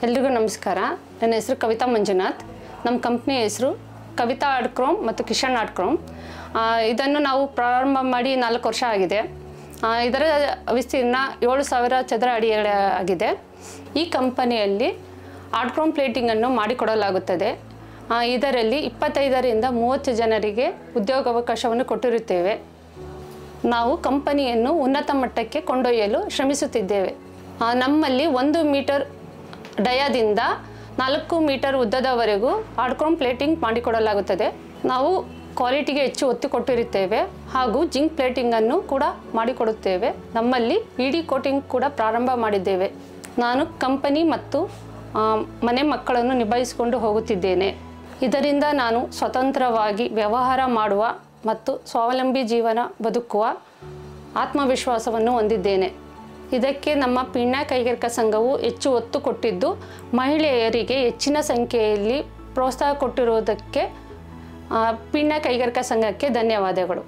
ಎಲ್ರಿಗೂ ನಮಸ್ಕಾರ. ನನ್ನ ಹೆಸರು ಕವಿತಾ ಮಂಜುನಾಥ್. ನಮ್ಮ ಕಂಪ್ನಿ ಹೆಸರು ಕವಿತಾ ಆರ್ಟ್ ಕ್ರೋಮ್ ಮತ್ತು ಕಿಶನ್ ಆರ್ಟ್ ಕ್ರೋಮ್. ಇದನ್ನು ನಾವು ಪ್ರಾರಂಭ ಮಾಡಿ 4 ವರ್ಷ ಆಗಿದೆ. ಇದರ ವಿಸ್ತೀರ್ಣ 7000 ಚದರ ಅಡಿ ಆಗಿದೆ. ಈ ಕಂಪನಿಯಲ್ಲಿ ಆರ್ಟ್ ಕ್ರೋಮ್ ಪ್ಲೇಟಿಂಗನ್ನು ಮಾಡಿಕೊಡಲಾಗುತ್ತದೆ. ಇದರಲ್ಲಿ 25ರಿಂದ 30 ಜನರಿಗೆ ಉದ್ಯೋಗಾವಕಾಶವನ್ನು ಕೊಟ್ಟಿರುತ್ತೇವೆ. ನಾವು ಕಂಪನಿಯನ್ನು ಉನ್ನತ ಮಟ್ಟಕ್ಕೆ ಕೊಂಡೊಯ್ಯಲು ಶ್ರಮಿಸುತ್ತಿದ್ದೇವೆ. ನಮ್ಮಲ್ಲಿ 1 ಮೀಟರ್ ಡಯಾದಿಂದ 4 ಮೀಟರ್ ಉದ್ದದವರೆಗೂ ಆರ್ಟ್ ಕ್ರೋಮ್ ಪ್ಲೇಟಿಂಗ್ ಮಾಡಿಕೊಡಲಾಗುತ್ತದೆ. ನಾವು ಕ್ವಾಲಿಟಿಗೆ ಹೆಚ್ಚು ಒತ್ತು ಕೊಟ್ಟಿರುತ್ತೇವೆ ಹಾಗೂ ಜಿಂಕ್ ಪ್ಲೇಟಿಂಗನ್ನು ಕೂಡ ಮಾಡಿಕೊಡುತ್ತೇವೆ. ನಮ್ಮಲ್ಲಿ ವಿಡಿ ಕೋಟಿಂಗ್ ಕೂಡ ಪ್ರಾರಂಭ ಮಾಡಿದ್ದೇವೆ. ನಾನು ಕಂಪನಿ ಮತ್ತು ಮನೆ ಮಕ್ಕಳನ್ನು ನಿಭಾಯಿಸಿಕೊಂಡು ಹೋಗುತ್ತಿದ್ದೇನೆ. ಇದರಿಂದ ನಾನು ಸ್ವತಂತ್ರವಾಗಿ ವ್ಯವಹಾರ ಮಾಡುವ ಮತ್ತು ಸ್ವಾವಲಂಬಿ ಜೀವನ ಬದುಕುವ ಆತ್ಮವಿಶ್ವಾಸವನ್ನು ಹೊಂದಿದ್ದೇನೆ. ಇದಕ್ಕೆ ನಮ್ಮ ಪೀಣ್ಯ ಕೈಗಾರಿಕಾ ಸಂಘವು ಹೆಚ್ಚು ಒತ್ತು ಕೊಟ್ಟಿದ್ದು, ಮಹಿಳೆಯರಿಗೆ ಹೆಚ್ಚಿನ ಸಂಖ್ಯೆಯಲ್ಲಿ ಪ್ರೋತ್ಸಾಹ ಕೊಟ್ಟಿರುವುದಕ್ಕೆ ಪೀಣ್ಯ ಕೈಗಾರಿಕಾ ಸಂಘಕ್ಕೆ ಧನ್ಯವಾದಗಳು.